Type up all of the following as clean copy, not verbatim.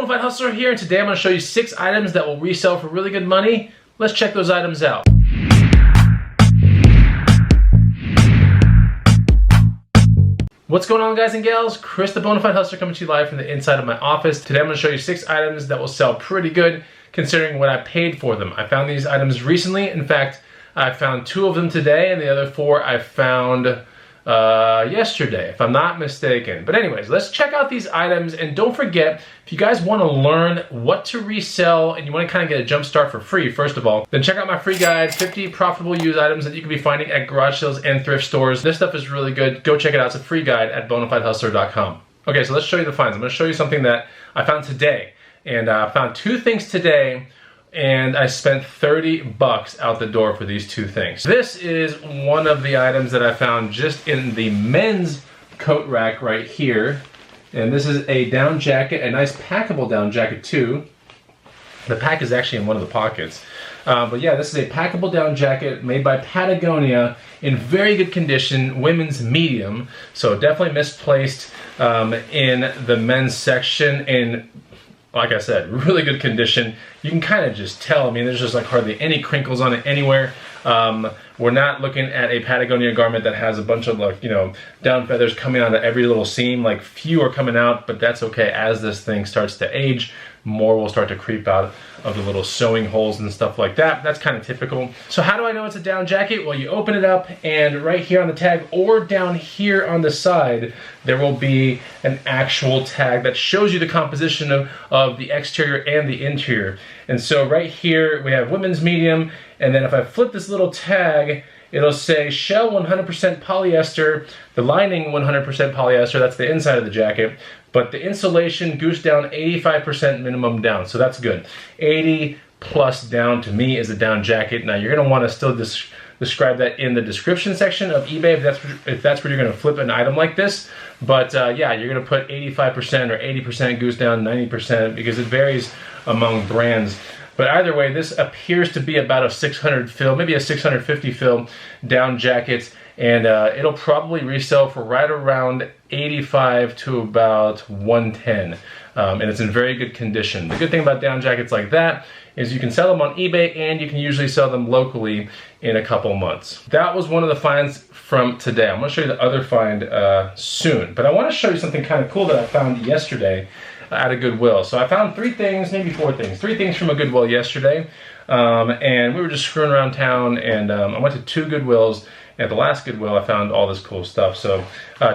Bonafide Hustler here, and today I'm going to show you 6 items that will resell for really good money. Let's check those items out. What's going on, guys and gals? Chris the Bonafide Hustler coming to you live from the inside of my office. Today I'm going to show you 6 items that will sell pretty good considering what I paid for them. I found these items recently. In fact, I found 2 of them today and the other 4 I found yesterday, if I'm not mistaken. But anyways, let's check out these items, and don't forget, if you guys want to learn what to resell and you want to kind of get a jump start for free, first of all, then check out my free guide, 50 profitable used items that you can be finding at garage sales and thrift stores. This stuff is really good. Go check it out. It's a free guide at bonafidehustler.com. Okay, so let's show you the finds. I'm going to show you something that I found today, and I found 2 things today, and I spent 30 bucks out the door for these 2 things. This is one of the items that I found just in the men's coat rack right here. And this is a down jacket, a nice packable down jacket too. The pack is actually in one of the pockets. But yeah, this is a packable down jacket made by Patagonia in very good condition, women's medium. So definitely misplaced in the men's section, and like I said, really good condition. You can kind of just tell. I mean, there's just like hardly any crinkles on it anywhere. We're not looking at a Patagonia garment that has a bunch of, like, you know, down feathers coming out of every little seam. Like, few are coming out, but that's okay. As this thing starts to age, more will start to creep out of the little sewing holes and stuff like that. That's kind of typical. So how do I know it's a down jacket? Well, you open it up, and right here on the tag or down here on the side, there will be an actual tag that shows you the composition of the exterior and the interior. And so right here we have women's medium, and then if I flip this little tag, it'll say shell 100% polyester, the lining 100% polyester, that's the inside of the jacket, but the insulation goose down 85% minimum down, so that's good. 80 plus down to me is a down jacket. Now you're gonna wanna still describe that in the description section of eBay if that's where you're gonna flip an item like this. But yeah, you're gonna put 85% or 80% goose down, 90%, because it varies among brands. But either way, this appears to be about a 600 fill, maybe a 650 fill down jacket, and it'll probably resell for right around 85 to about 110, and it's in very good condition. The good thing about down jackets like that is you can sell them on eBay, and you can usually sell them locally in a couple months. That was one of the finds from today. I'm going to show you the other find soon, but I want to show you something kind of cool that I found yesterday at a Goodwill. So I found 3 things, maybe 4 things. 3 things from a Goodwill yesterday, and we were just screwing around town, and I went to 2 Goodwills. At the last Goodwill, I found all this cool stuff. So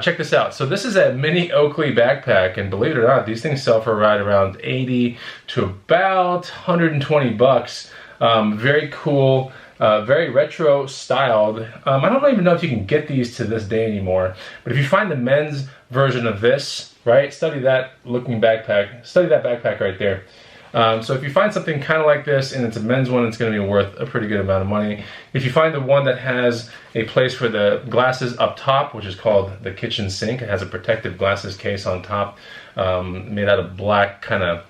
check this out. So this is a mini Oakley backpack, and believe it or not, these things sell for right around 80 to about 120 bucks. Very cool, very retro styled. I don't even know if you can get these to this day anymore, but if you find the men's version of this, right, study that looking backpack, study that backpack right there. So if you find something kind of like this and it's a men's one, it's going to be worth a pretty good amount of money. If you find the one that has a place for the glasses up top, which is called the kitchen sink, it has a protective glasses case on top, made out of black kind of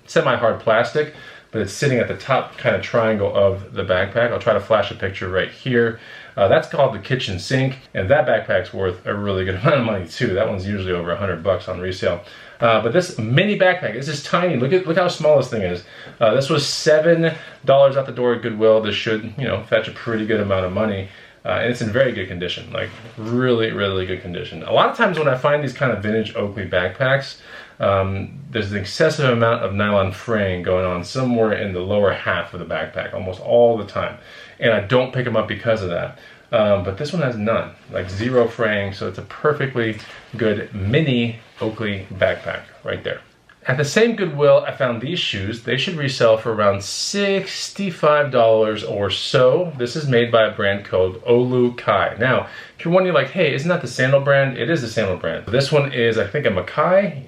semi-hard plastic, but it's sitting at the top kind of triangle of the backpack. I'll try to flash a picture right here. That's called the kitchen sink, and that backpack's worth a really good amount of money too. That one's usually over 100 bucks on resale. But this mini backpack, this is tiny. Look how small this thing is. This was $7 out the door at Goodwill. This should, you know, fetch a pretty good amount of money. And it's in very good condition, like really, really good condition. A lot of times when I find these kind of vintage Oakley backpacks, there's an excessive amount of nylon fraying going on somewhere in the lower half of the backpack, almost all the time. And I don't pick them up because of that. But this one has none, like 0 fraying, so it's a perfectly good mini Oakley backpack right there. At the same Goodwill, I found these shoes. They should resell for around $65 or so. This is made by a brand called Oakley. Now, if you're wondering, like, hey, isn't that the sandal brand? It is the sandal brand. This one is, I think, a Makia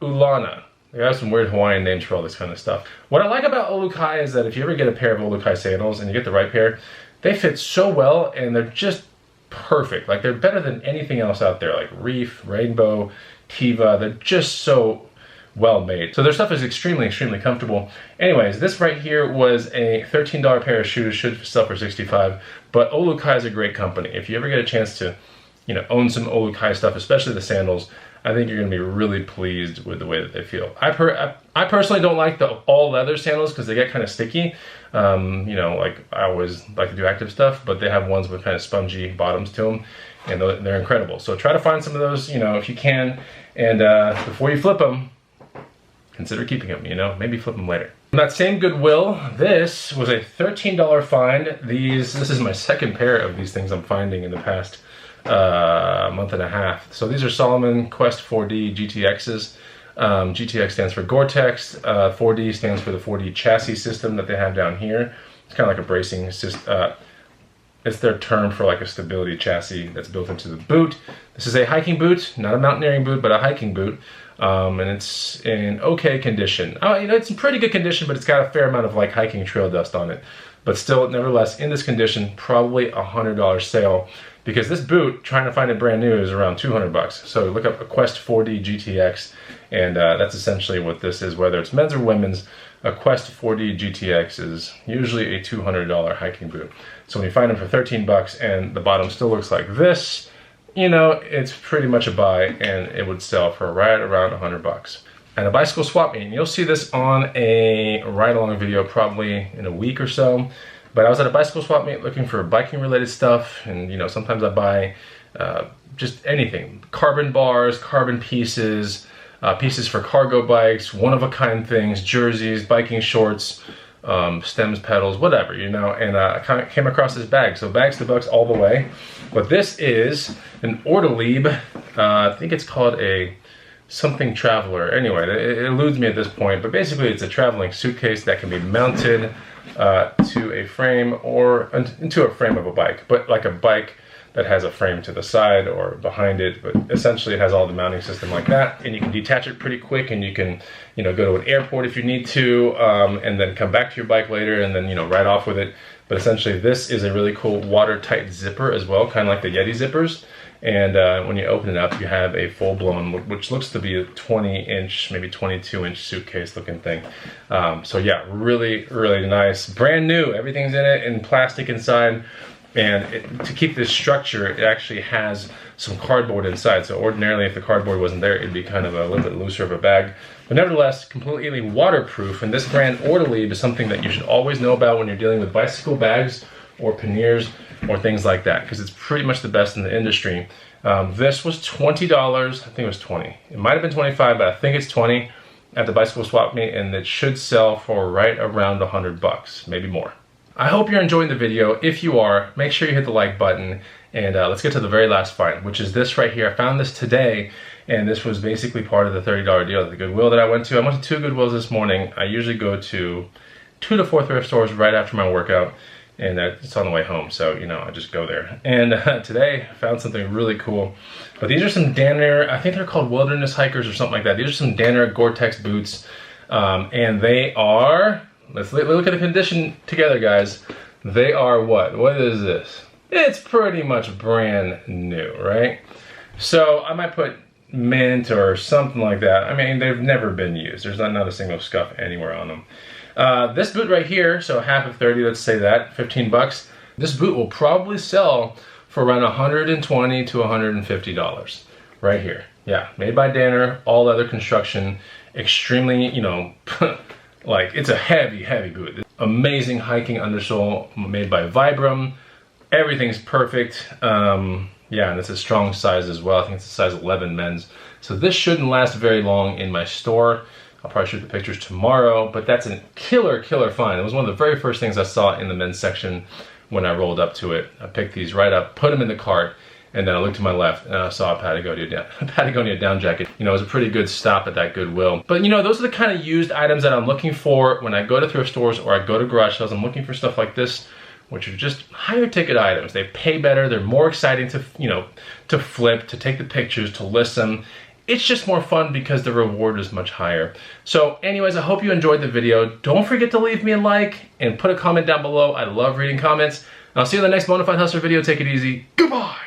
Ulana. They have some weird Hawaiian names for all this kind of stuff. What I like about Oakley is that if you ever get a pair of Oakley sandals and you get the right pair, they fit so well and they're just perfect. Like, they're better than anything else out there, like Reef, Rainbow, Tiva. They're just so well made. So their stuff is extremely, extremely comfortable. Anyways, this right here was a $13 pair of shoes, should sell for $65, but Oakley is a great company. If you ever get a chance to, you know, own some Oakley stuff, especially the sandals, I think you're gonna be really pleased with the way that they feel. I personally don't like the all leather sandals because they get kind of sticky. You know, like I always like to do active stuff, but they have ones with kind of spongy bottoms to them, and they're incredible. So try to find some of those, you know, if you can, and before you flip them, consider keeping them, you know, maybe flip them later. From that same Goodwill, this was a $13 find. This is my second pair of these things I'm finding in the past month and a half. So these are Salomon Quest 4D GTXs. GTX stands for Gore-Tex. 4D stands for the 4D chassis system that they have down here. It's kind of like a bracing system. It's their term for like a stability chassis that's built into the boot. This is a hiking boot, not a mountaineering boot, but a hiking boot. And it's in okay condition. You know, it's in pretty good condition, but it's got a fair amount of like hiking trail dust on it. But still, nevertheless, in this condition, probably a $100 sale, because this boot, trying to find it brand new, is around 200 bucks. So look up a Quest 4D GTX, and that's essentially what this is, whether it's men's or women's. A Quest 4D GTX is usually a $200 hiking boot. So when you find them for 13 bucks and the bottom still looks like this, you know, it's pretty much a buy, and it would sell for right around 100 bucks. And a bicycle swap meet, and you'll see this on a ride-along video probably in a week or so. But I was at a bicycle swap meet looking for biking related stuff, and you know, sometimes I buy just anything. Carbon bars, carbon pieces, pieces for cargo bikes, one-of-a-kind things, jerseys, biking shorts, stems, pedals, whatever, you know. And I kind of came across this bag. So bags to bucks all the way. But this is an Ortolieb. I think it's called a something traveler. Anyway, it eludes me at this point, but basically it's a traveling suitcase that can be mounted to a frame or into a frame of a bike, but like a bike that has a frame to the side or behind it, but essentially it has all the mounting system like that, and you can detach it pretty quick, and you can, you know, go to an airport if you need to, and then come back to your bike later and then, you know, ride off with it. But essentially this is a really cool watertight zipper as well, kind of like the Yeti zippers. And when you open it up, you have a full-blown, which looks to be a 20-inch, maybe 22-inch suitcase looking thing. So yeah, really, really nice. Brand new, everything's in it, in plastic inside. And to keep this structure, it actually has some cardboard inside. So ordinarily, if the cardboard wasn't there, it'd be kind of a little bit looser of a bag. But nevertheless, completely waterproof. And this brand, Ortolieb, is something that you should always know about when you're dealing with bicycle bags or panniers or things like that, because it's pretty much the best in the industry. This was $20. I think it was 20. It might have been 25, but I think it's 20 at the bicycle swap meet, and it should sell for right around 100 bucks, maybe more. I hope you're enjoying the video. If you are, make sure you hit the like button, and let's get to the very last find, which is this right here. I found this today, and this was basically part of the $30 deal at the Goodwill that I went to. I went to 2 Goodwills this morning. I usually go to 2 to 4 thrift stores right after my workout, and it's on the way home, so you know, I just go there. And today I found something really cool. But these are some Danner, I think they're called wilderness hikers or something like that. These are some Danner Gore-Tex boots, and they are, let's look at the condition together, guys. They are what? What is this? It's pretty much brand new, right? So I might put mint or something like that. I mean, they've never been used. There's not a single scuff anywhere on them. This boot right here, so half of 30, let's say that, 15 bucks. This boot will probably sell for around $120 to $150 right here. Yeah, made by Danner, all leather construction, extremely, you know, like it's a heavy, heavy boot. Amazing hiking undersole made by Vibram. Everything's perfect. Yeah, and it's a strong size as well. I think it's a size 11 men's. So this shouldn't last very long in my store. I'll probably shoot the pictures tomorrow, but that's a killer, killer find. It was one of the very first things I saw in the men's section when I rolled up to it. I picked these right up, put them in the cart, and then I looked to my left and I saw a Patagonia down jacket. You know, it was a pretty good stop at that Goodwill. But you know, those are the kind of used items that I'm looking for when I go to thrift stores or I go to garage sales. I'm looking for stuff like this, which are just higher ticket items. They pay better, they're more exciting to, you know, to flip, to take the pictures, to list them. It's just more fun because the reward is much higher. So anyways, I hope you enjoyed the video. Don't forget to leave me a like and put a comment down below. I love reading comments. I'll see you in the next Bonafide Hustler video. Take it easy. Goodbye.